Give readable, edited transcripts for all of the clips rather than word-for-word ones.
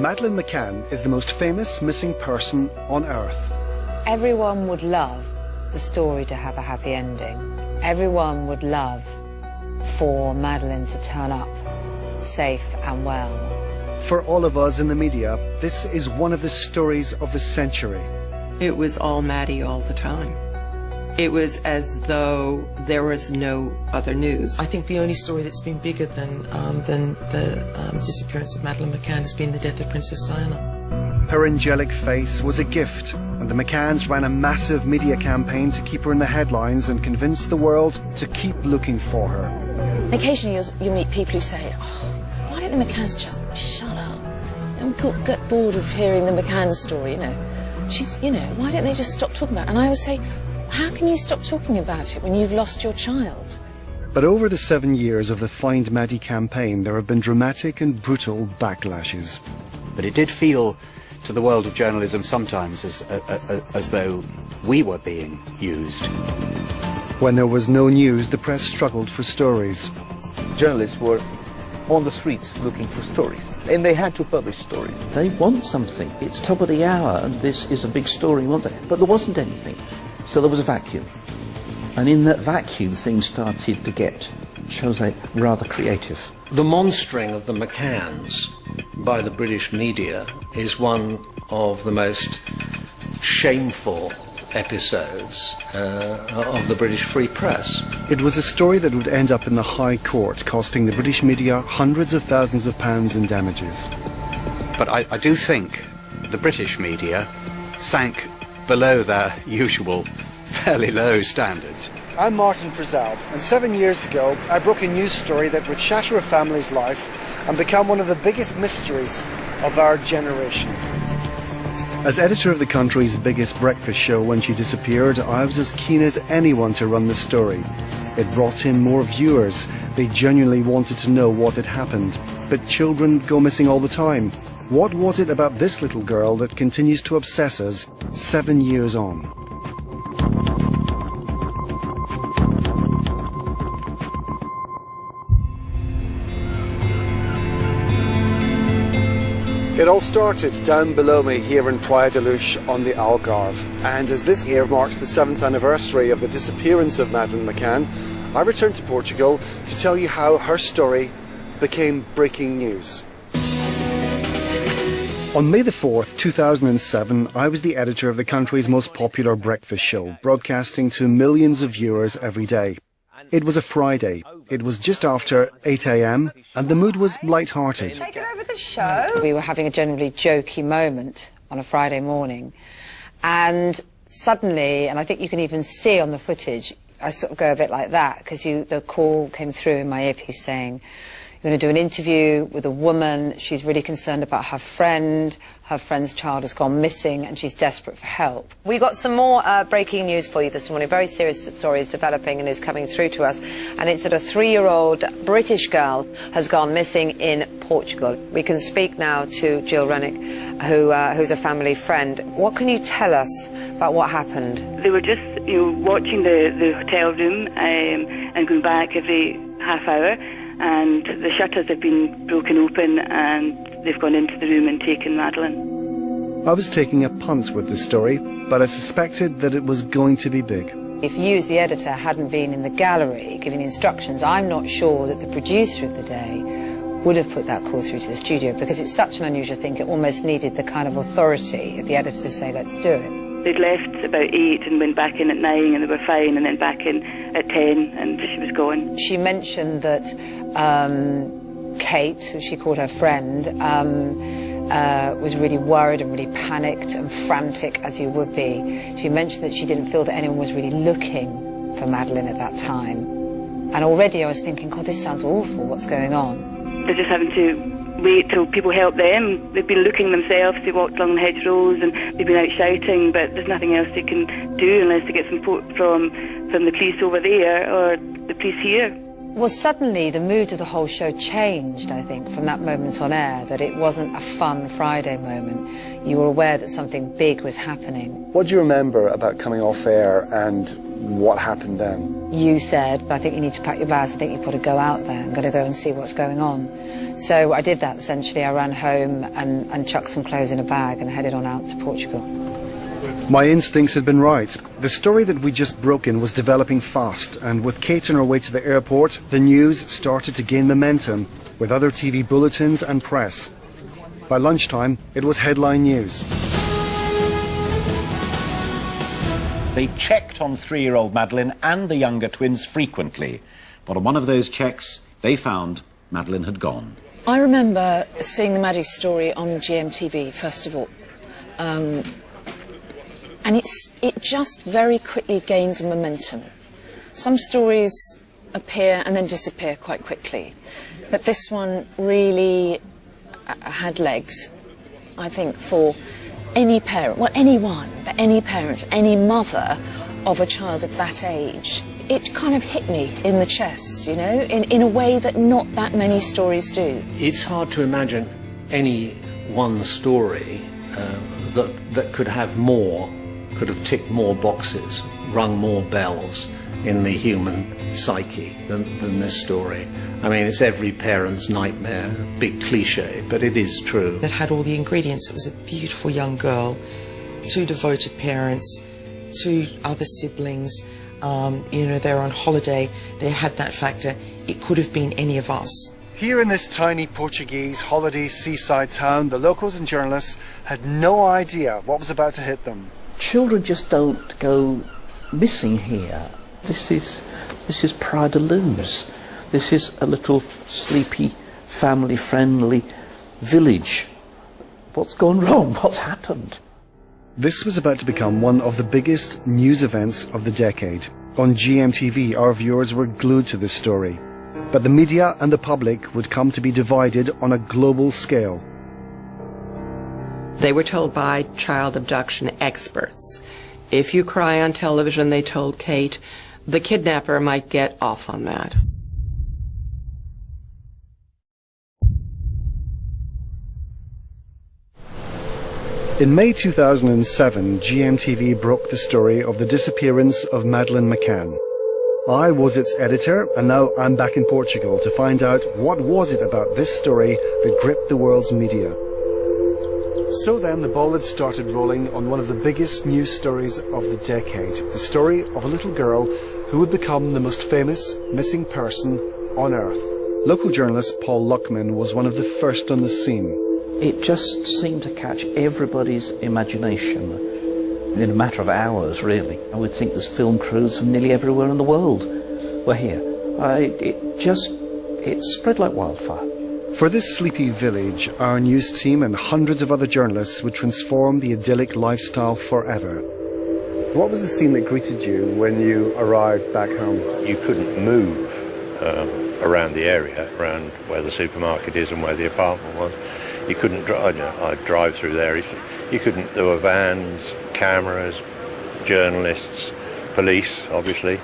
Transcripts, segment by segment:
Madeleine McCann is the most famous missing person on Earth. Everyone would love the story to have a happy ending. Everyone would love for Madeleine to turn up safe and well. For all of us in the media, this is one of the stories of the century. It was all Maddie all the time. It was as though there was no other news. I think the only story that's been bigger than the disappearance of Madeleine McCann has been the death of Princess Diana. Her angelic face was a gift, and the McCanns ran a massive media campaign to keep her in the headlines and convince the world to keep looking for her. Occasionally you'll meet people who say, "Oh, why don't the McCanns just shut up? And get bored of hearing the McCann story, you know. Why don't they just stop talking about it?" And I always say, how can you stop talking about it when you've lost your child? But over the 7 years of the Find Maddie campaign, there have been dramatic and brutal backlashes. But it did feel to the world of journalism sometimes as though we were being used. When there was no news, the press struggled for stories. Journalists were on the streets looking for stories, and they had to publish stories. They want something. It's top of the hour, and this is a big story, won't they? But there wasn't anything. So there was a vacuum. And in that vacuum, things started to get, shall I say, rather creative. The monstering of the McCanns by the British media is one of the most shameful episodes of the British Free Press. It was a story that would end up in the High Court, costing the British media hundreds of thousands of pounds in damages. But I do think the British media sank below their usual fairly low standards. I'm Martin Frizell, and 7 years ago I broke a news story that would shatter a family's life and become one of the biggest mysteries of our generation. As editor of the country's biggest breakfast show when she disappeared, I was as keen as anyone to run the story. It brought in more viewers. They genuinely wanted to know what had happened. But children go missing all the time. What was it about this little girl that continues to obsess us 7 years on? It all started down below me here in Praia de Luz on the Algarve. And as this year marks the 7th anniversary of the disappearance of Madeleine McCann, I returned to Portugal to tell you how her story became breaking news. On May the 4th, 2007, I was the editor of the country's most popular breakfast show, broadcasting to millions of viewers every day. It was a Friday. It was just after 8 a.m. and the mood was light-hearted. Take it over the show. We were having a generally jokey moment on a Friday morning, and suddenly, and I think you can even see on the footage, I sort of go a bit like that, because the call came through in my earpiece saying, "You're going to do an interview with a woman. She's really concerned about her friend. Her friend's child has gone missing and she's desperate for help." We got some more breaking news for you this morning. Very serious story is developing and is coming through to us. And it's that a 3-year-old British girl has gone missing in Portugal. We can speak now to Jill Rennick, who's a family friend. What can you tell us about what happened? They were just, watching the hotel room and going back every half hour. And the shutters have been broken open and they've gone into the room and taken Madeleine. I was taking a punt with the story, but I suspected that it was going to be big. If you as the editor hadn't been in the gallery giving instructions, I'm not sure that the producer of the day would have put that call through to the studio, because it's such an unusual thing. It almost needed the kind of authority of the editor to say, let's do it. They'd left about 8 and went back in at 9 and they were fine, and then back in at 10 and she was gone. She mentioned that Kate, who she called her friend, was really worried and really panicked and frantic, as you would be. She mentioned that she didn't feel that anyone was really looking for Madeleine at that time. And already I was thinking, God, this sounds awful, what's going on? They're just having to wait till people help them. They've been looking themselves. They walked along the hedgerows and they've been out shouting, but there's nothing else they can do unless they get support from the police over there or the police here. Well, suddenly the mood of the whole show changed, I think, from that moment on air, that it wasn't a fun Friday moment. You were aware that something big was happening. What do you remember about coming off air and what happened then? You said, I think you need to pack your bags, I think you've got to go out there, I'm going to go and see what's going on. So I did that essentially. I ran home and chucked some clothes in a bag and headed on out to Portugal. My instincts had been right. The story that we just broke in was developing fast, and with Kate on her way to the airport, the news started to gain momentum with other TV bulletins and press. By lunchtime, it was headline news. They checked on 3-year-old Madeleine and the younger twins frequently. But on one of those checks, they found Madeleine had gone. I remember seeing the Maddie story on GMTV, first of all. And it just very quickly gained momentum. Some stories appear and then disappear quite quickly. But this one really had legs, I think, for any parent, well, anyone, but any parent, any mother of a child of that age. It kind of hit me in the chest, you know, in a way that not that many stories do. It's hard to imagine any one story that could have more, could have ticked more boxes, rung more bells in the human psyche than this story. I mean, it's every parent's nightmare, big cliche, but it is true. It had all the ingredients. It was a beautiful young girl, 2 devoted parents, 2 other siblings. You know, they were on holiday. They had that factor. It could have been any of us. Here in this tiny Portuguese holiday seaside town, the locals and journalists had no idea what was about to hit them. Children just don't go missing here. This is Praia de Luz. This is a little sleepy, family-friendly village. What's gone wrong? What's happened? This was about to become one of the biggest news events of the decade. On GMTV, our viewers were glued to this story. But the media and the public would come to be divided on a global scale. They were told by child abduction experts, if you cry on television, they told Kate, the kidnapper might get off on that. In May 2007, GMTV broke the story of the disappearance of Madeleine McCann. I was its editor, and now I'm back in Portugal to find out what was it about this story that gripped the world's media. So then the ball had started rolling on one of the biggest news stories of the decade, the story of a little girl who would become the most famous missing person on Earth. Local journalist Paul Luckman was one of the first on the scene. It just seemed to catch everybody's imagination in a matter of hours, really. I would think there's film crews from nearly everywhere in the world were here. It spread like wildfire. For this sleepy village, our news team and hundreds of other journalists would transform the idyllic lifestyle forever. What was the scene that greeted you when you arrived back home? You couldn't move around the area, around where the supermarket is and where the apartment was. You couldn't drive. I'd drive through there. You couldn't. There were vans, cameras, journalists, police, obviously,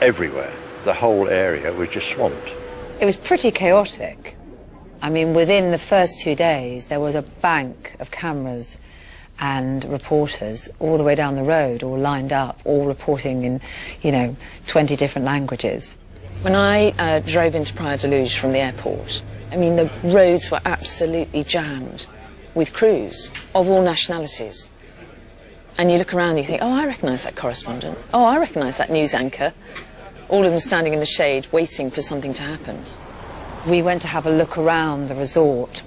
everywhere. The whole area was just swamped. It was pretty chaotic. I mean, within the first 2 days, there was a bank of cameras and reporters all the way down the road, all lined up, all reporting in, 20 different languages. When I drove into Praia de Luz from the airport, I mean, the roads were absolutely jammed with crews of all nationalities. And you look around and you think, oh, I recognise that correspondent. Oh, I recognise that news anchor. All of them standing in the shade, waiting for something to happen. We went to have a look around the resort,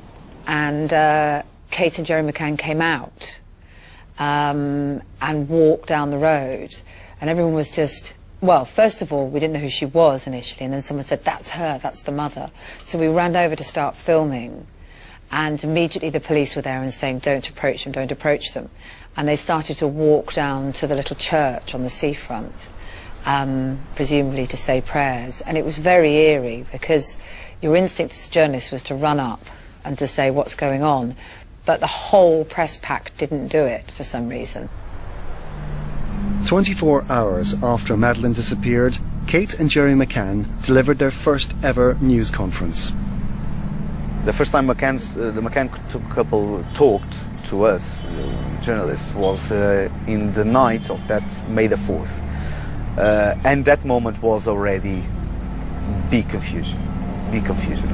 and Kate and Jerry McCann came out and walked down the road, and everyone was just, well, first of all, we didn't know who she was initially, and then someone said, that's her, that's the mother. So we ran over to start filming, and immediately the police were there and saying, don't approach them, don't approach them. And they started to walk down to the little church on the seafront, presumably to say prayers. And it was very eerie, because your instinct as a journalist was to run up and to say what's going on, but the whole press pack didn't do it for some reason. 24 hours after Madeleine disappeared, Kate and Jerry McCann delivered their first ever news conference. The first time the McCann couple talked to us, journalists, was in the night of that May the 4th. And that moment was already big confusion.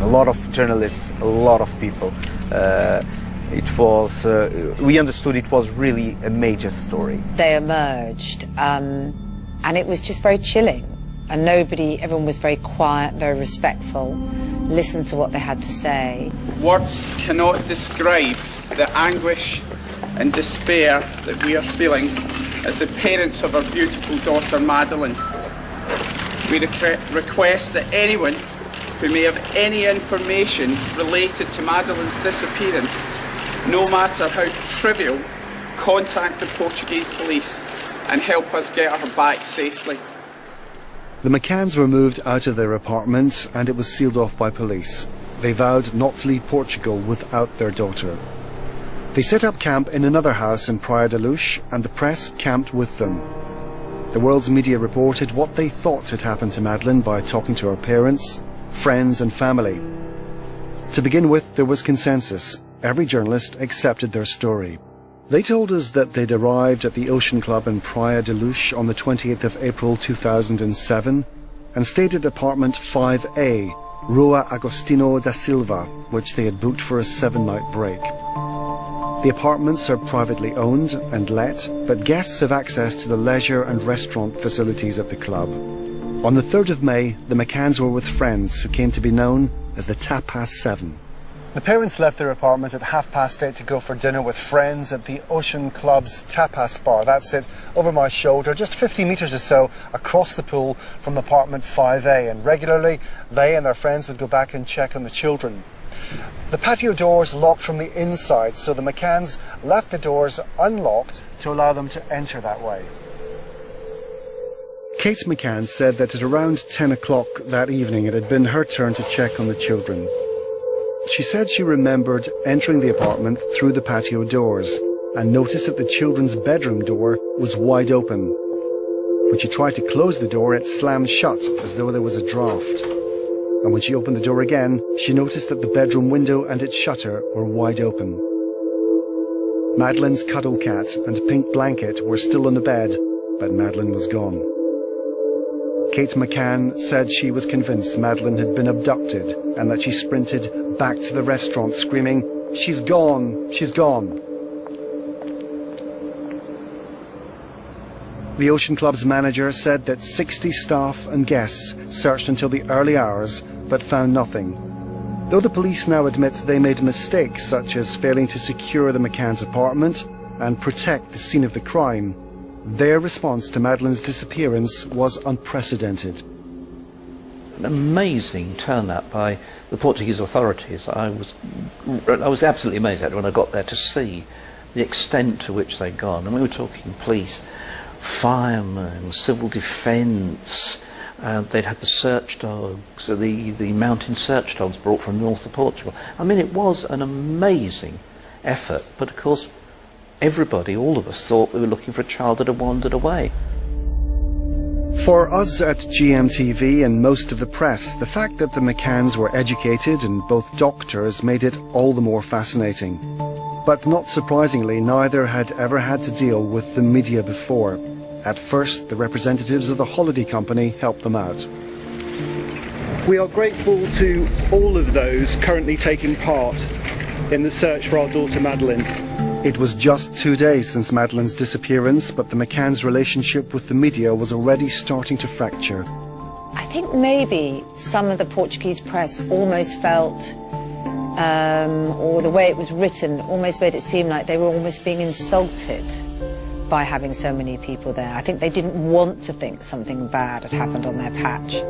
A lot of journalists, a lot of people. We understood it was really a major story. They emerged, and it was just very chilling. And everyone was very quiet, very respectful, listened to what they had to say. Words cannot describe the anguish and despair that we are feeling as the parents of our beautiful daughter Madeleine. We request that anyone who may have any information related to Madeleine's disappearance, no matter how trivial, contact the Portuguese police and help us get her back safely. The McCanns were moved out of their apartment and it was sealed off by police. They vowed not to leave Portugal without their daughter. They set up camp in another house in Praia da Luz and the press camped with them. The world's media reported what they thought had happened to Madeleine by talking to her parents, friends and family. To begin with, there was consensus. Every journalist accepted their story. They told us that they'd arrived at the Ocean Club in Praia da Luz on the 28th of April 2007 and stayed at apartment 5A, Rua Agostinho da Silva, which they had booked for a 7-night break. The apartments are privately owned and let, but guests have access to the leisure and restaurant facilities at the club. On the 3rd of May, the McCanns were with friends who came to be known as the Tapas 7. The parents left their apartment at 8:30 to go for dinner with friends at the Ocean Club's Tapas Bar. That's it, over my shoulder, just 50 metres or so across the pool from apartment 5A. And regularly, they and their friends would go back and check on the children. The patio doors locked from the inside, so the McCanns left the doors unlocked to allow them to enter that way. Kate McCann said that at around 10 o'clock that evening it had been her turn to check on the children. She said she remembered entering the apartment through the patio doors and noticed that the children's bedroom door was wide open. When she tried to close the door, it slammed shut as though there was a draft. And when she opened the door again, she noticed that the bedroom window and its shutter were wide open. Madeleine's cuddle cat and pink blanket were still on the bed, but Madeleine was gone. Kate McCann said she was convinced Madeleine had been abducted and that she sprinted back to the restaurant screaming, "She's gone! She's gone!" The Ocean Club's manager said that 60 staff and guests searched until the early hours but found nothing. Though the police now admit they made mistakes such as failing to secure the McCann's apartment and protect the scene of the crime, their response to Madeleine's disappearance was unprecedented. An amazing turn-up by the Portuguese authorities. I was absolutely amazed at it when I got there to see the extent to which they'd gone. And we were talking police, firemen, civil defence. They'd had the search dogs, the mountain search dogs brought from north of Portugal. I mean, it was an amazing effort, but of course everybody, all of us, thought we were looking for a child that had wandered away. For us at GMTV and most of the press, the fact that the McCanns were educated and both doctors made it all the more fascinating. But not surprisingly, neither had ever had to deal with the media before. At first, the representatives of the holiday company helped them out. We are grateful to all of those currently taking part in the search for our daughter Madeleine. It was just 2 days since Madeleine's disappearance, but the McCanns' relationship with the media was already starting to fracture. I think maybe some of the Portuguese press almost felt, or the way it was written, almost made it seem like they were almost being insulted by having so many people there. I think they didn't want to think something bad had happened on their patch.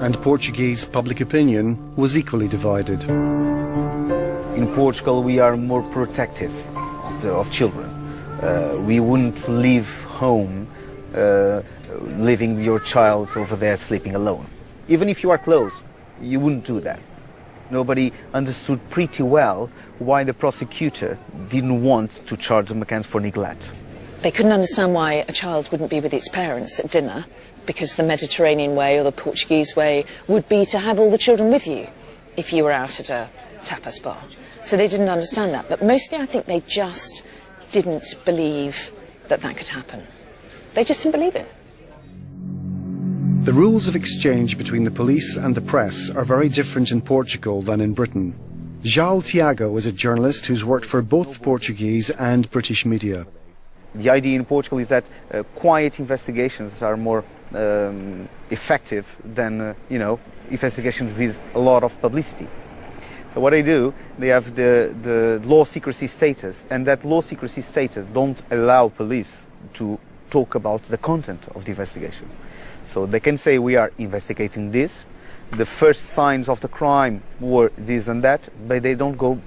And Portuguese public opinion was equally divided. In Portugal, we are more protective of children. We wouldn't leave home leaving your child over there sleeping alone. Even if you are close, you wouldn't do that. Nobody understood pretty well why the prosecutor didn't want to charge the McCanns for neglect. They couldn't understand why a child wouldn't be with its parents at dinner, because the Mediterranean way or the Portuguese way would be to have all the children with you if you were out at a tapas bar. So they didn't understand that, but mostly I think they just didn't believe that that could happen. They just didn't believe it. The rules of exchange between the police and the press are very different in Portugal than in Britain. João Tiago is a journalist who's worked for both Portuguese and British media. The idea in Portugal is that quiet investigations are more effective than, investigations with a lot of publicity. So what they do, they have the law secrecy status, and that law secrecy status don't allow police to talk about the content of the investigation. So they can say, we are investigating this, the first signs of the crime were this and that, but they don't go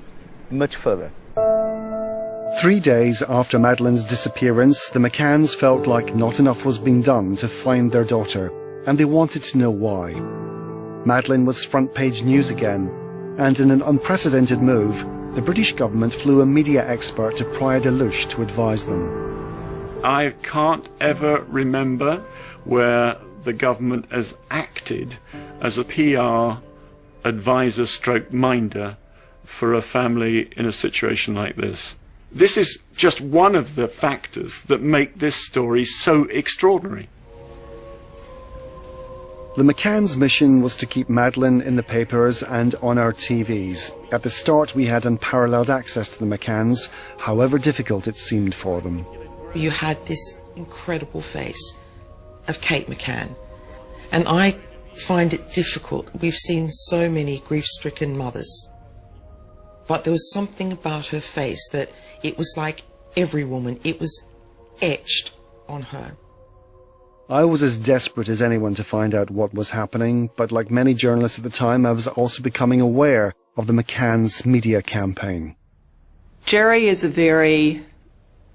much further. 3 days after Madeleine's disappearance, the McCanns felt like not enough was being done to find their daughter, and they wanted to know why. Madeleine was front-page news again, and in an unprecedented move, the British government flew a media expert to Praia da Luz to advise them. I can't ever remember where the government has acted as a PR advisor stroke minder for a family in a situation like this. This is just one of the factors that make this story so extraordinary. The McCann's mission was to keep Madeleine in the papers and on our TVs. At the start we had unparalleled access to the McCanns, however difficult it seemed for them. You had this incredible face of Kate McCann, and I find it difficult. We've seen so many grief-stricken mothers, but there was something about her face that it was like every woman, it was etched on her. I was as desperate as anyone to find out what was happening, but like many journalists at the time, I was also becoming aware of the McCann's media campaign. Jerry is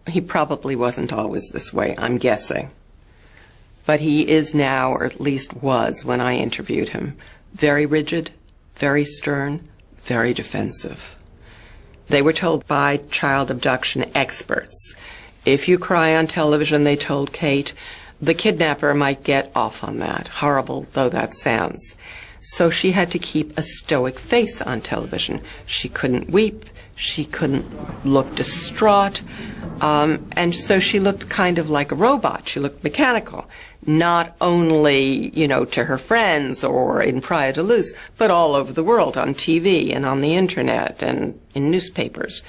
he probably wasn't always this way, I'm guessing. But he is now, or at least was when I interviewed him, very rigid, very stern, very defensive. They were told by child abduction experts, if you cry on television, they told Kate, the kidnapper might get off on that, horrible though that sounds. So she had to keep a stoic face on television. She couldn't weep, she couldn't look distraught, and so she looked kind of like a robot. She looked mechanical, not only, to her friends or in Praia da Luz, but all over the world on TV and on the internet and in newspapers.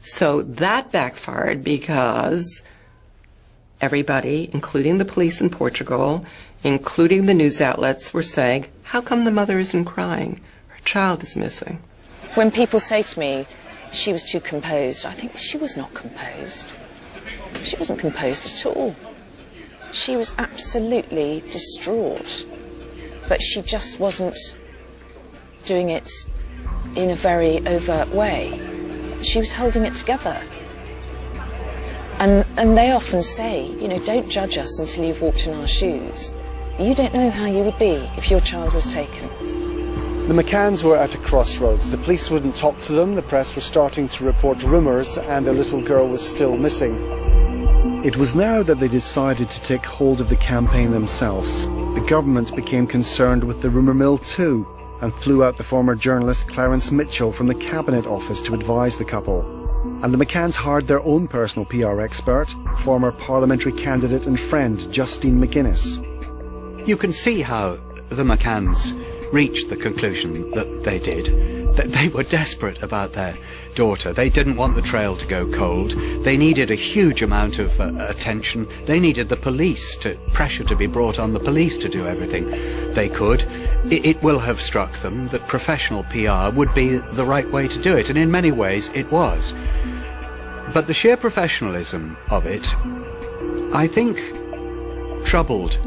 So that backfired because everybody, including the police in Portugal, including the news outlets, were saying, how come the mother isn't crying? Her child is missing. When people say to me, she was too composed, I think she was not composed. She wasn't composed at all. She was absolutely distraught, but she just wasn't doing it in a very overt way. She was holding it together. And they often say, don't judge us until you've walked in our shoes. You don't know how you would be if your child was taken. The McCanns were at a crossroads. The police wouldn't talk to them, the press was starting to report rumours, and their little girl was still missing. It was now that they decided to take hold of the campaign themselves. The government became concerned with the rumour mill too, and flew out the former journalist Clarence Mitchell from the Cabinet Office to advise the couple. And the McCanns hired their own personal PR expert, former parliamentary candidate and friend Justine McGuinness. You can see how the McCanns reached the conclusion that they did, that they were desperate about their daughter. They didn't want the trail to go cold. They needed a huge amount of attention. They needed the police pressure to be brought on the police to do everything they could. It will have struck them that professional PR would be the right way to do it, and in many ways it was. But the sheer professionalism of it, I think, troubled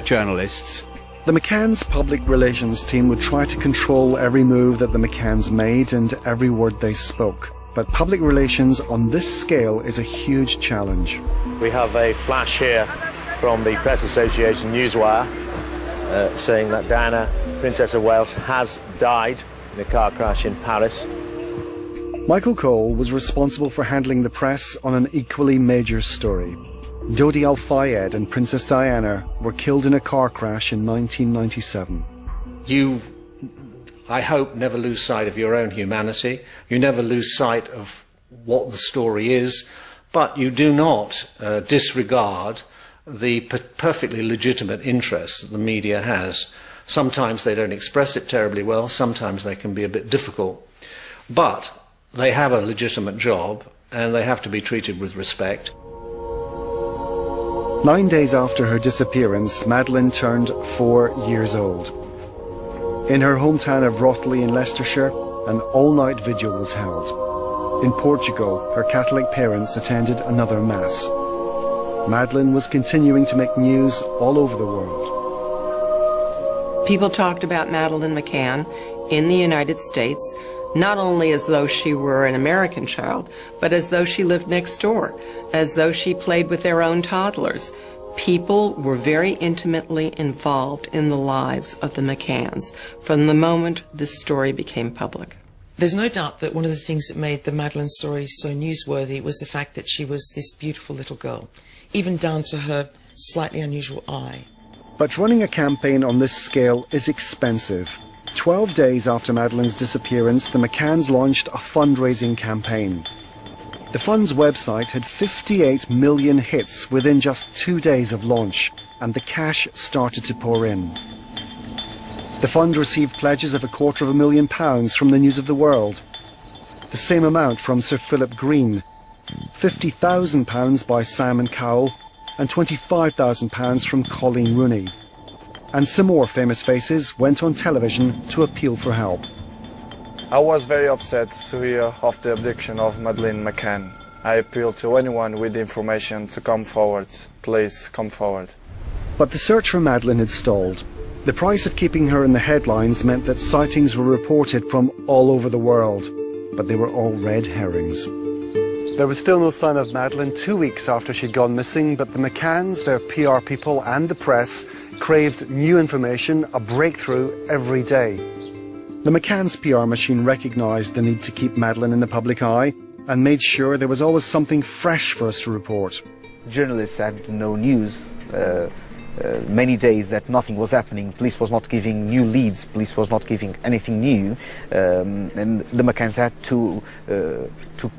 journalists. The McCann's public relations team would try to control every move that the McCanns made and every word they spoke. But public relations on this scale is a huge challenge. We have a flash here from the Press Association Newswire saying that Diana, Princess of Wales, has died in a car crash in Paris. Michael Cole was responsible for handling the press on an equally major story. Dodi Al-Fayed and Princess Diana were killed in a car crash in 1997. You, I hope, never lose sight of your own humanity. You never lose sight of what the story is, but you do not disregard the perfectly legitimate interest that the media has. Sometimes they don't express it terribly well, sometimes they can be a bit difficult, but they have a legitimate job and they have to be treated with respect. 9 days after her disappearance, Madeleine turned 4 years old. In her hometown of Rothley in Leicestershire, an all-night vigil was held. In Portugal, her Catholic parents attended another mass. Madeleine was continuing to make news all over the world. People talked about Madeleine McCann in the United States, not only as though she were an American child, but as though she lived next door, as though she played with their own toddlers. People were very intimately involved in the lives of the McCanns from the moment this story became public. There's no doubt that one of the things that made the Madeleine story so newsworthy was the fact that she was this beautiful little girl, even down to her slightly unusual eye. But running a campaign on this scale is expensive. 12 days after Madeleine's disappearance, the McCanns launched a fundraising campaign. The fund's website had 58 million hits within just 2 days of launch, and the cash started to pour in. The fund received pledges of £250,000 from the News of the World, the same amount from Sir Philip Green, £50,000 by Simon Cowell, and £25,000 from Colleen Rooney. And some more famous faces went on television to appeal for help. I was very upset to hear of the abduction of Madeleine McCann. I appeal to anyone with information to come forward. Please come forward. But the search for Madeleine had stalled. The price of keeping her in the headlines meant that sightings were reported from all over the world, but they were all red herrings. There was still no sign of Madeleine 2 weeks after she'd gone missing, but the McCanns, their PR people and the press craved new information, a breakthrough every day. The McCann's PR machine recognised the need to keep Madeleine in the public eye and made sure there was always something fresh for us to report. Journalists had no news. Many days that nothing was happening. Police was not giving new leads. Police was not giving anything new, and the McCanns had to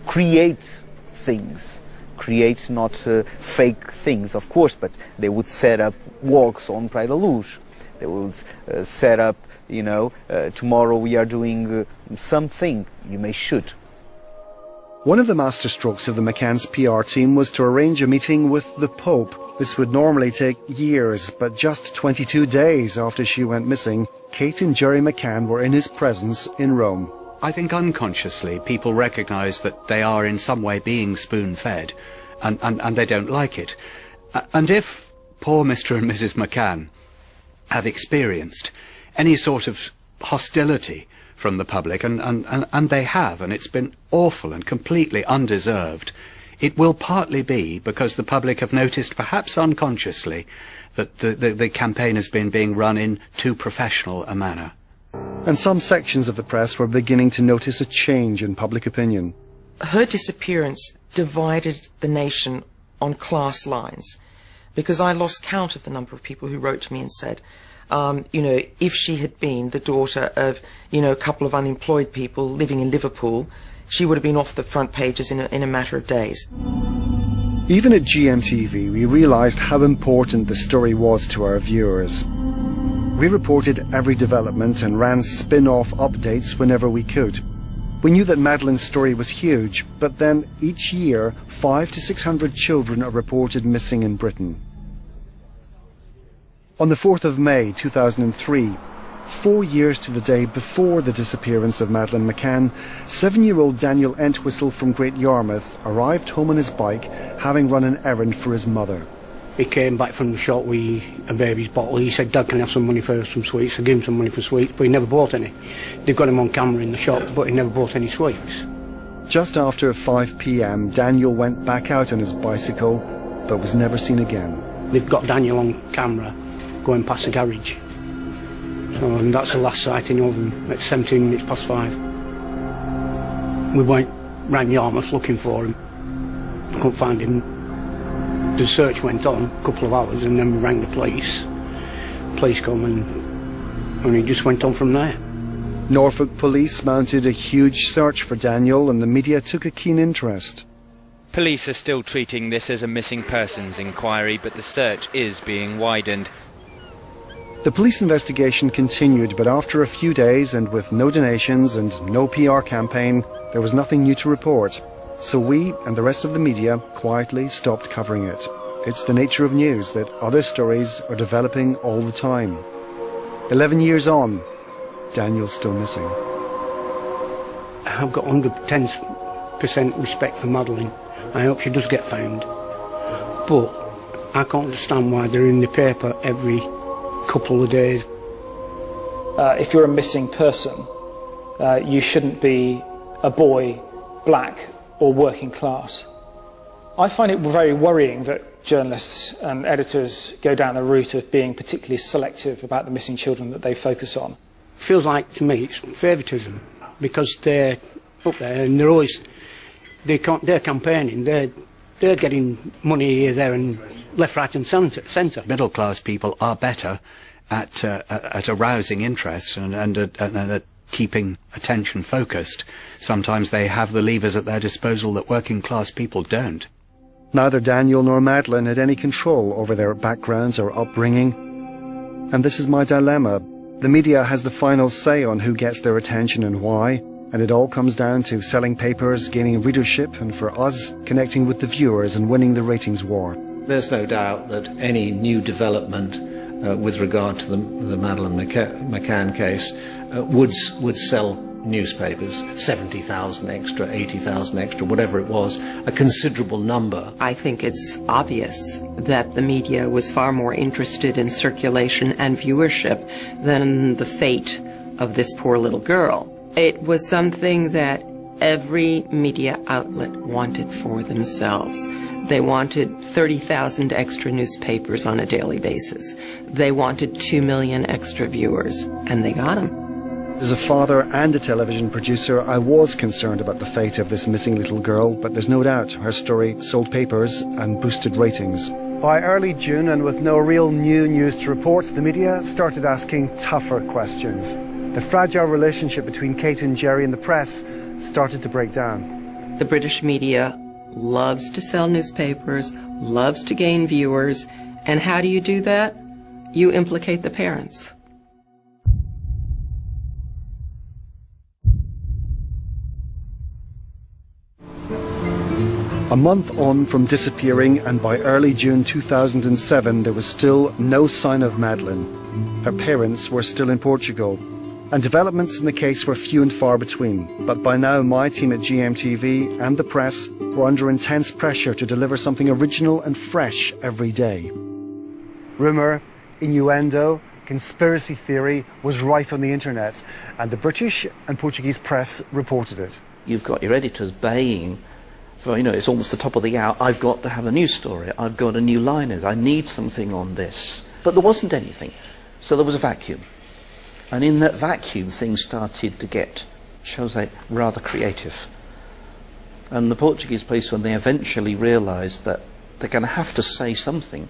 create things. Create not fake things, of course, but they would set up walks on Praia da Luz. They would set up, you know, tomorrow we are doing something, you may shoot. One of the masterstrokes of the McCann's PR team was to arrange a meeting with the Pope. This would normally take years, but just 22 days after she went missing, Kate and Jerry McCann were in his presence in Rome. I think unconsciously people recognise that they are in some way being spoon-fed, and they don't like it. And if poor Mr. and Mrs. McCann have experienced any sort of hostility from the public, and they have, and it's been awful and completely undeserved, it will partly be because the public have noticed, perhaps unconsciously, that the campaign has been being run in too professional a manner. And some sections of the press were beginning to notice a change in public opinion. Her disappearance divided the nation on class lines, because I lost count of the number of people who wrote to me and said, you know, if she had been the daughter of, you know, a couple of unemployed people living in Liverpool, she would have been off the front pages in a matter of days. Even at GMTV, we realised how important the story was to our viewers. We reported every development and ran spin-off updates whenever we could. We knew that Madeleine's story was huge, but then each year 500 to 600 children are reported missing in Britain. On the 4th of May 2003, 4 years to the day before the disappearance of Madeleine McCann, 7-year-old Daniel Entwistle from Great Yarmouth arrived home on his bike, having run an errand for his mother. He came back from the shop with a baby's bottle. He said, "Dad, can I have some money for some sweets?" I gave him some money for sweets, but he never bought any. They've got him on camera in the shop, but he never bought any sweets. Just after 5 p.m, Daniel went back out on his bicycle, but was never seen again. They've got Daniel on camera going past the garage. So and that's the last sighting of him at 17 minutes past 5. We ran Yarmouth looking for him. Couldn't find him. The search went on a couple of hours, and then we rang the police. Police come and he just went on from there. Norfolk police mounted a huge search for Daniel, and the media took a keen interest. Police are still treating this as a missing persons inquiry, but the search is being widened. The police investigation continued, but after a few days and with no donations and no PR campaign, there was nothing new to report. So we and the rest of the media quietly stopped covering it. It's the nature of news that other stories are developing all the time. 11 years on, Daniel's still missing. I've got 110% respect for Madeleine. I hope she does get found. But I can't understand why they're in the paper every couple of days. If you're a missing person, you shouldn't be a boy, black or working class. I find it very worrying that journalists and editors go down the route of being particularly selective about the missing children that they focus on. Feels like to me it's favouritism, because they're up there and they're campaigning, they're getting money here, there and left, right and centre. Middle class people are better at arousing interest and at keeping attention focused. Sometimes they have the levers at their disposal that working class people don't. Neither Daniel nor Madeleine had any control over their backgrounds or upbringing. And this is my dilemma. The media has the final say on who gets their attention and why, and it all comes down to selling papers, gaining readership, and for us, connecting with the viewers and winning the ratings war. There's no doubt that any new development with regard to the Madeleine McCann case would sell newspapers, 70,000 extra, 80,000 extra, whatever it was, a considerable number. I think it's obvious that the media was far more interested in circulation and viewership than the fate of this poor little girl. It was something that every media outlet wanted for themselves. They wanted 30,000 extra newspapers on a daily basis. They wanted 2 million extra viewers, and they got them. As a father and a television producer, I was concerned about the fate of this missing little girl, but there's no doubt her story sold papers and boosted ratings. By early June, and with no real new news to report, the media started asking tougher questions. The fragile relationship between Kate and Jerry and the press started to break down. The British media loves to sell newspapers, loves to gain viewers, and how do you do that? You implicate the parents. A month on from disappearing, and by early June 2007, there was still no sign of Madeleine. Her parents were still in Portugal, and developments in the case were few and far between. But by now, my team at GMTV and the press were under intense pressure to deliver something original and fresh every day. Rumour, innuendo, conspiracy theory was rife on the internet, and the British and Portuguese press reported it. You've got your editors baying for, it's almost the top of the hour, I've got to have a news story, I've got a new liners, I need something on this. But there wasn't anything, so there was a vacuum. And in that vacuum, things started to get, shall we say, rather creative. And the Portuguese police, when they eventually realised that they're going to have to say something,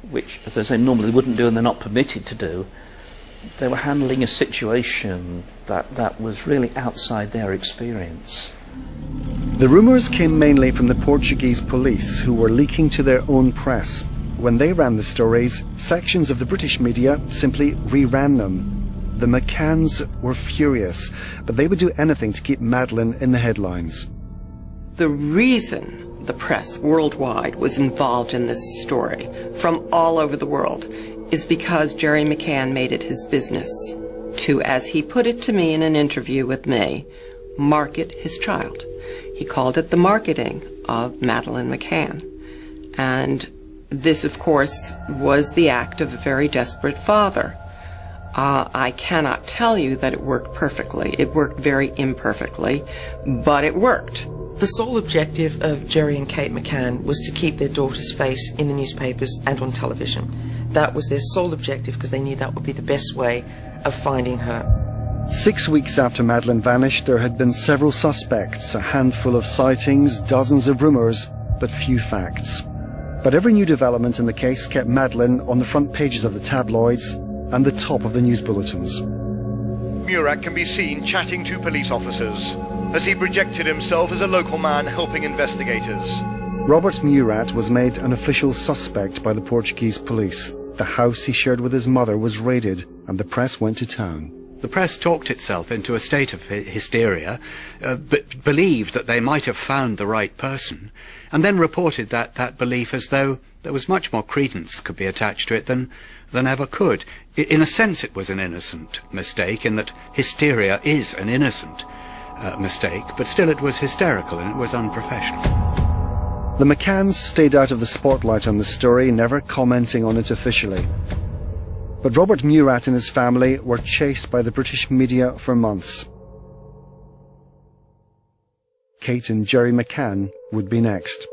which, as I say, normally wouldn't do and they're not permitted to do, they were handling a situation that was really outside their experience. The rumours came mainly from the Portuguese police, who were leaking to their own press. When they ran the stories, sections of the British media simply reran them. The McCanns were furious, but they would do anything to keep Madeleine in the headlines. The reason the press worldwide was involved in this story, from all over the world, is because Jerry McCann made it his business to, as he put it to me in an interview with me, market his child. He called it the marketing of Madeleine McCann. And this, of course, was the act of a very desperate father. I cannot tell you that it worked perfectly. It worked very imperfectly, but it worked. The sole objective of Jerry and Kate McCann was to keep their daughter's face in the newspapers and on television. That was their sole objective because they knew that would be the best way of finding her. 6 weeks after Madeleine vanished, there had been several suspects, a handful of sightings, dozens of rumours, but few facts. But every new development in the case kept Madeleine on the front pages of the tabloids and the top of the news bulletins. Murat can be seen chatting to police officers as he projected himself as a local man helping investigators. Robert Murat was made an official suspect by the Portuguese police. The house he shared with his mother was raided and the press went to town. The press talked itself into a state of hysteria, but believed that they might have found the right person, and then reported that belief as though there was much more credence could be attached to it than ever could. In a sense, it was an innocent mistake, in that hysteria is an innocent mistake, but still it was hysterical and it was unprofessional. The McCanns stayed out of the spotlight on the story, never commenting on it officially. But Robert Murat and his family were chased by the British media for months. Kate and Gerry McCann would be next.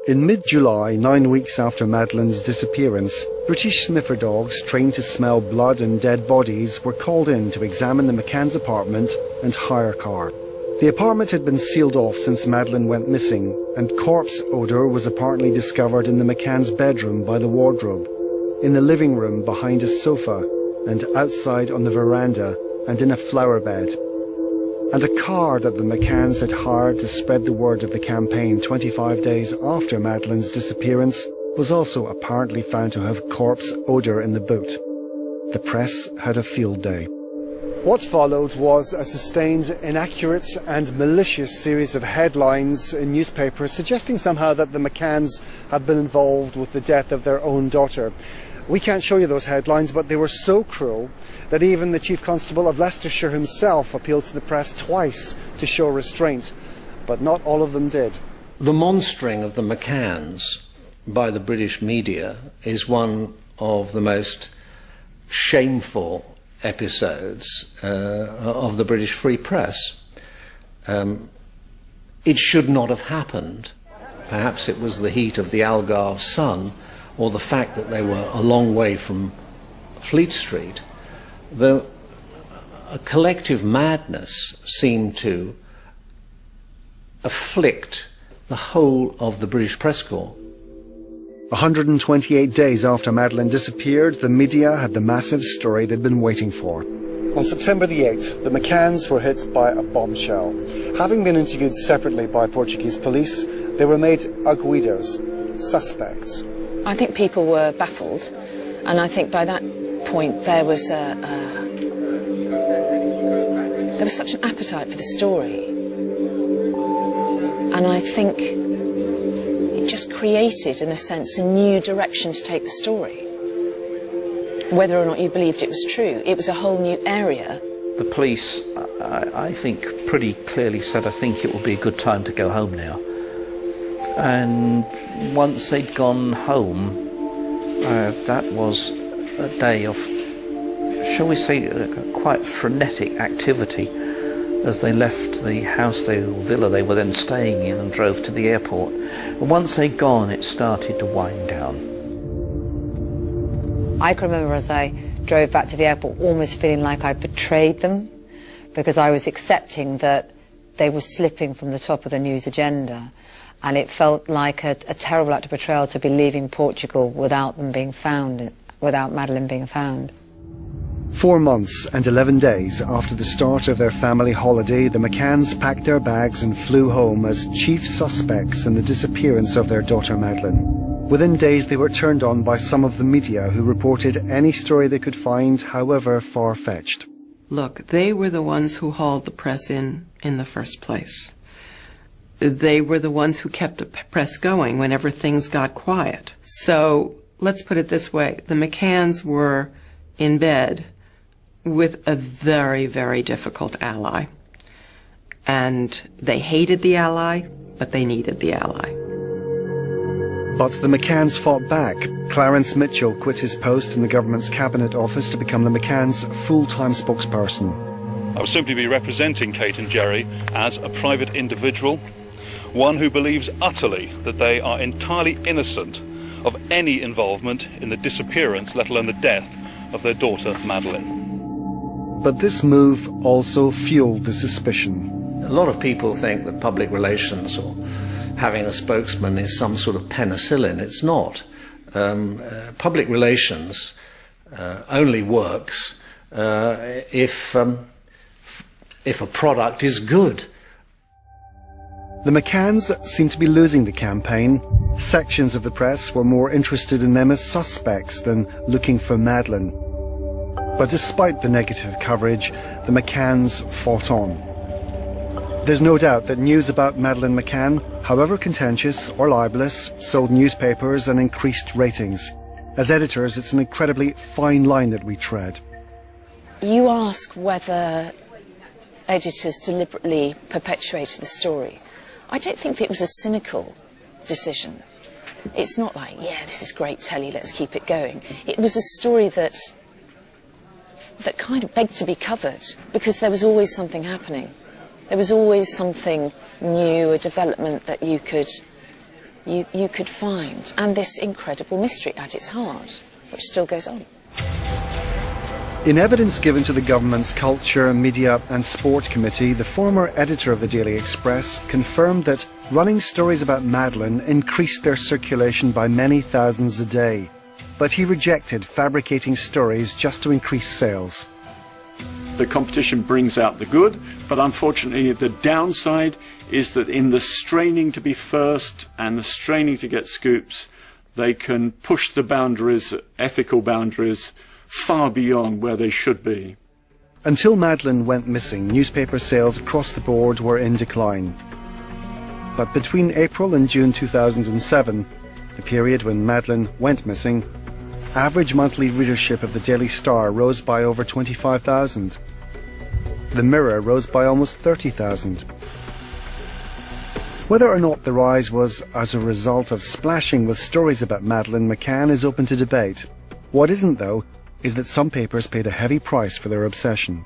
In mid-July, 9 weeks after Madeleine's disappearance, British sniffer dogs trained to smell blood and dead bodies were called in to examine the McCann's apartment and hire car. The apartment had been sealed off since Madeleine went missing, and corpse odour was apparently discovered in the McCann's bedroom by the wardrobe, in the living room behind a sofa, and outside on the veranda, and in a flower bed. And a car that the McCanns had hired to spread the word of the campaign 25 days after Madeleine's disappearance was also apparently found to have corpse odour in the boot. The press had a field day. What followed was a sustained, inaccurate and malicious series of headlines in newspapers suggesting somehow that the McCanns had been involved with the death of their own daughter. We can't show you those headlines, but they were so cruel that even the Chief Constable of Leicestershire himself appealed to the press twice to show restraint, but not all of them did. The monstering of the McCanns by the British media is one of the most shameful episodes of the British Free Press. It should not have happened. Perhaps it was the heat of the Algarve sun, or the fact that they were a long way from Fleet Street. A collective madness seemed to afflict the whole of the British press corps. 128 days after Madeleine disappeared, the media had the massive story they'd been waiting for. On September the 8th, the McCanns were hit by a bombshell. Having been interviewed separately by Portuguese police, they were made arguidos, suspects. I think people were baffled, and I think by that point there was such an appetite for the story, and I think it just created, in a sense, a new direction to take the story. Whether or not you believed it was true, it was a whole new area. The police, I think, pretty clearly said, I think it will be a good time to go home now. And once they'd gone home, that was a day of, shall we say, quite frenetic activity as they left the house, the villa they were then staying in, and drove to the airport. And once they'd gone, it started to wind down. I can remember as I drove back to the airport almost feeling like I betrayed them, because I was accepting that they were slipping from the top of the news agenda. And it felt like a terrible act of betrayal to be leaving Portugal without them being found, without Madeleine being found. 4 months and 11 days after the start of their family holiday, the McCanns packed their bags and flew home as chief suspects in the disappearance of their daughter Madeleine. Within days they were turned on by some of the media who reported any story they could find, however far-fetched. Look, they were the ones who hauled the press in the first place. They were the ones who kept the press going whenever things got quiet. So let's put it this way. The McCanns were in bed with a very, very difficult ally. And they hated the ally, but they needed the ally. But the McCanns fought back. Clarence Mitchell quit his post in the government's cabinet office to become the McCanns' full-time spokesperson. I will simply be representing Kate and Gerry as a private individual, one who believes utterly that they are entirely innocent of any involvement in the disappearance, let alone the death, of their daughter Madeleine. But this move also fueled the suspicion. A lot of people think that public relations or having a spokesman is some sort of penicillin. It's not. Public relations only works if a product is good. The McCanns seem to be losing the campaign. Sections of the press were more interested in them as suspects than looking for Madeleine. But despite the negative coverage, the McCanns fought on. There's no doubt that news about Madeleine McCann, however contentious or libelous, sold newspapers and increased ratings. As editors, it's an incredibly fine line that we tread. You ask whether editors deliberately perpetuated the story. I don't think that it was a cynical decision. It's not like, yeah, this is great telly, let's keep it going. It was a story that kind of begged to be covered, because there was always something happening. There was always something new, a development that you could find, and this incredible mystery at its heart, which still goes on. In evidence given to the government's Culture, Media and Sport Committee, the former editor of the Daily Express confirmed that running stories about Madeleine increased their circulation by many thousands a day. But he rejected fabricating stories just to increase sales. The competition brings out the good, but unfortunately the downside is that in the straining to be first and the straining to get scoops, they can push the boundaries, ethical boundaries, far beyond where they should be. Until Madeleine went missing, newspaper sales across the board were in decline. But between April and June 2007, the period when Madeleine went missing, average monthly readership of the Daily Star rose by over 25,000. The Mirror rose by almost 30,000. Whether or not the rise was as a result of splashing with stories about Madeleine McCann is open to debate. What isn't, though, is that some papers paid a heavy price for their obsession.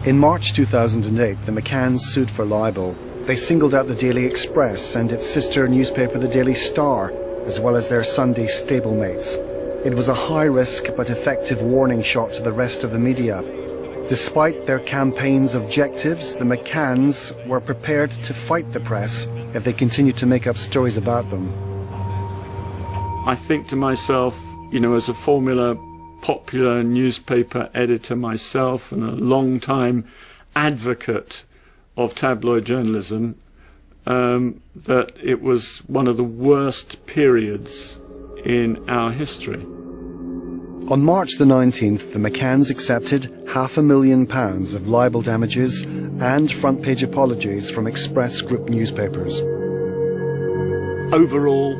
In March 2008, the McCanns sued for libel. They singled out the Daily Express and its sister newspaper, the Daily Star, as well as their Sunday stablemates. It was a high-risk but effective warning shot to the rest of the media. Despite their campaign's objectives, the McCanns were prepared to fight the press if they continued to make up stories about them. I think to myself, you know, as a former popular newspaper editor myself and a long-time advocate of tabloid journalism, that it was one of the worst periods in our history. On March the 19th, the McCanns accepted £500,000 of libel damages and front-page apologies from Express Group newspapers. Overall,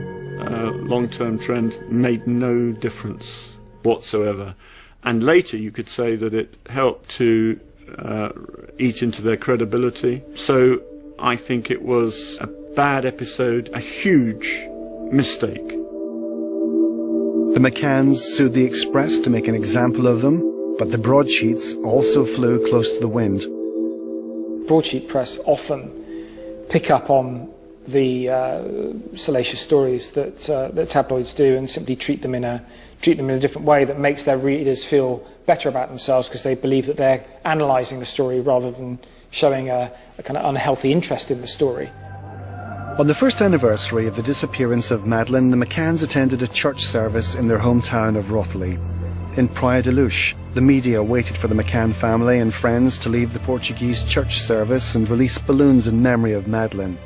long-term trend made no difference whatsoever. And later you could say that it helped to eat into their credibility. So I think it was a bad episode, a huge mistake. The McCanns sued the Express to make an example of them, but the broadsheets also flew close to the wind. Broadsheet press often pick up on the salacious stories that tabloids do and simply treat them in a different way that makes their readers feel better about themselves, because they believe that they're analysing the story rather than showing a kind of unhealthy interest in the story. On the first anniversary of the disappearance of Madeleine, the McCanns attended a church service in their hometown of Rothley. In Praia de Luz, the media waited for the McCann family and friends to leave the Portuguese church service and release balloons in memory of Madeleine.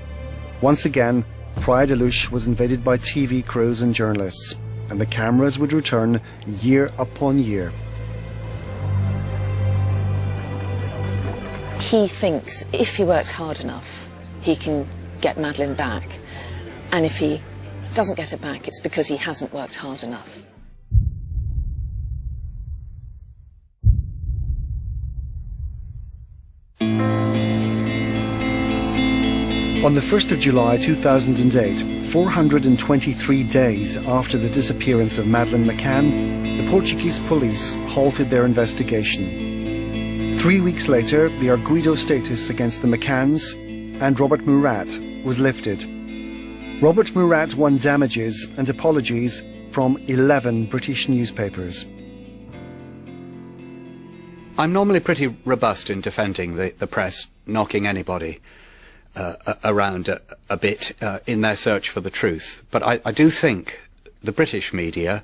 Once again, Praia de Luz was invaded by TV crews and journalists, and the cameras would return year upon year. He thinks if he works hard enough, he can get Madeleine back. And if he doesn't get her back, it's because he hasn't worked hard enough. On the 1st of July 2008, 423 days after the disappearance of Madeleine McCann, the Portuguese police halted their investigation. 3 weeks later, the arguido status against the McCanns and Robert Murat was lifted. Robert Murat won damages and apologies from 11 British newspapers. I'm normally pretty robust in defending the press, knocking anybody around a bit in their search for the truth. But I do think the British media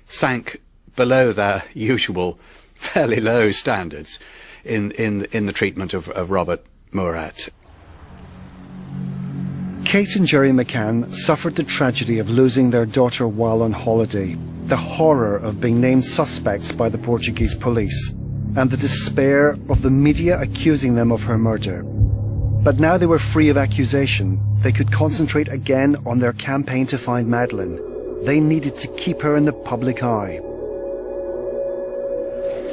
sank below their usual fairly low standards in the treatment of Robert Murat. Kate and Jerry McCann suffered the tragedy of losing their daughter while on holiday, the horror of being named suspects by the Portuguese police, and the despair of the media accusing them of her murder. But now they were free of accusation. They could concentrate again on their campaign to find Madeleine. They needed to keep her in the public eye.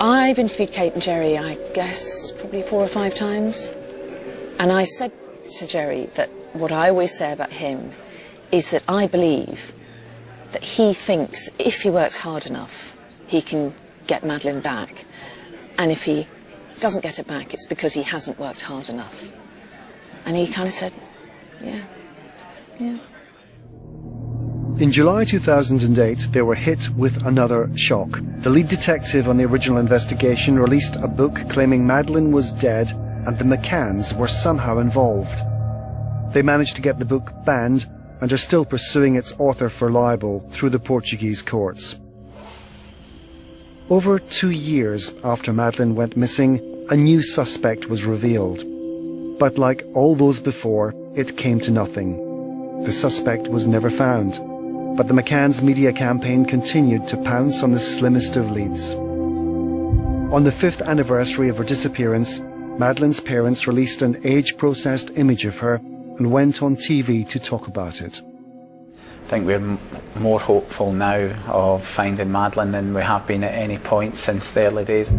I've interviewed Kate and Jerry, I guess, probably 4 or 5 times. And I said to Jerry that what I always say about him is that I believe that he thinks if he works hard enough, he can get Madeleine back. And if he doesn't get it back, it's because he hasn't worked hard enough. And he kind of said, yeah. In July 2008, they were hit with another shock. The lead detective on the original investigation released a book claiming Madeleine was dead and the McCanns were somehow involved. They managed to get the book banned and are still pursuing its author for libel through the Portuguese courts. Over 2 years after Madeleine went missing, a new suspect was revealed. But like all those before, it came to nothing. The suspect was never found. But the McCann's media campaign continued to pounce on the slimmest of leads. On the 5th anniversary of her disappearance, Madeleine's parents released an age-processed image of her and went on TV to talk about it. I think we're more hopeful now of finding Madeleine than we have been at any point since the early days.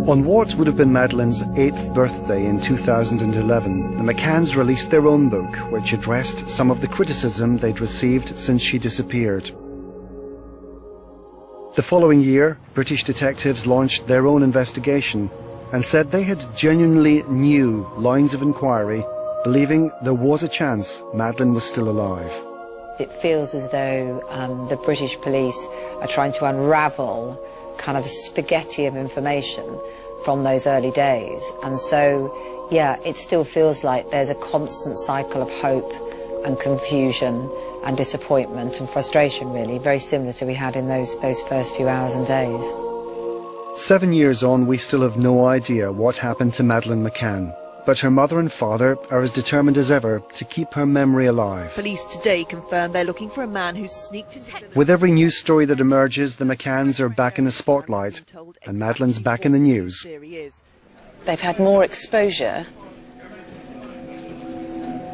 On what would have been Madeleine's 8th birthday in 2011, the McCanns released their own book, which addressed some of the criticism they'd received since she disappeared. The following year, British detectives launched their own investigation and said they had genuinely new lines of inquiry, believing there was a chance Madeleine was still alive. It feels as though the British police are trying to unravel kind of a spaghetti of information from those early days. And so, yeah, it still feels like there's a constant cycle of hope and confusion and disappointment and frustration, really, very similar to we had in those first few hours and days. 7 years on, we still have no idea what happened to Madeleine McCann. But her mother and father are as determined as ever to keep her memory alive. Police today confirm they're looking for a man who sneaked into... With every news story that emerges, the McCanns are back in the spotlight, and Madeleine's back in the news. They've had more exposure,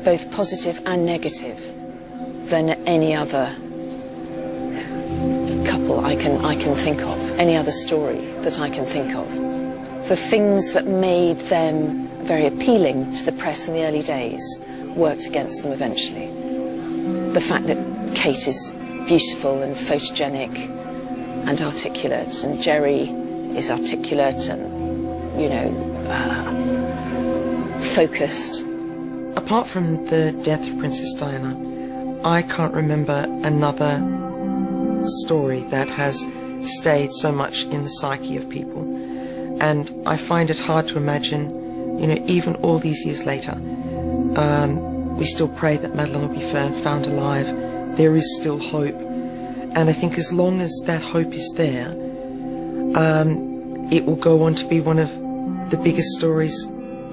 both positive and negative, than any other couple I can think of, any other story that I can think of. The things that made them very appealing to the press in the early days worked against them eventually. The fact that Kate is beautiful and photogenic and articulate, and Jerry is articulate and, you know, focused. Apart from the death of Princess Diana, I can't remember another story that has stayed so much in the psyche of people. And I find it hard to imagine, you know, even all these years later, we still pray that Madeleine will be found alive. There is still hope. And I think as long as that hope is there, it will go on to be one of the biggest stories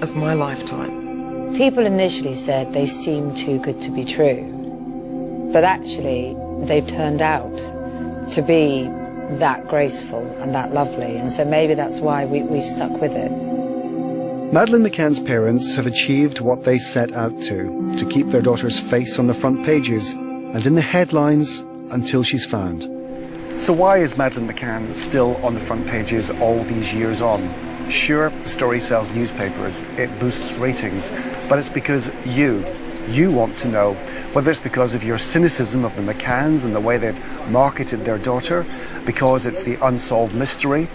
of my lifetime. People initially said they seemed too good to be true. But actually, they've turned out to be that graceful and that lovely. And so maybe that's why we've stuck with it. Madeleine McCann's parents have achieved what they set out to keep their daughter's face on the front pages and in the headlines until she's found. So why is Madeleine McCann still on the front pages all these years on? Sure, the story sells newspapers, it boosts ratings, but it's because you want to know, whether it's because of your cynicism of the McCanns and the way they've marketed their daughter, because it's the unsolved mystery,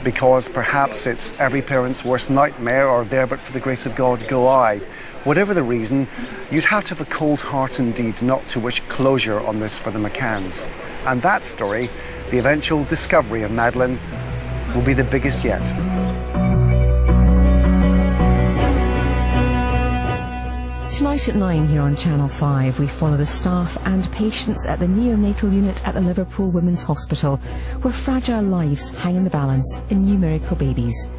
because perhaps it's every parent's worst nightmare, or there but for the grace of God go I. Whatever the reason, you'd have to have a cold heart indeed not to wish closure on this for the McCanns. And that story, the eventual discovery of Madeleine, will be the biggest yet. Tonight at 9 here on Channel 5, we follow the staff and patients at the neonatal unit at the Liverpool Women's Hospital, where fragile lives hang in the balance in new miracle babies.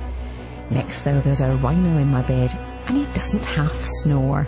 Next, though, there's a rhino in my bed, and he doesn't half snore.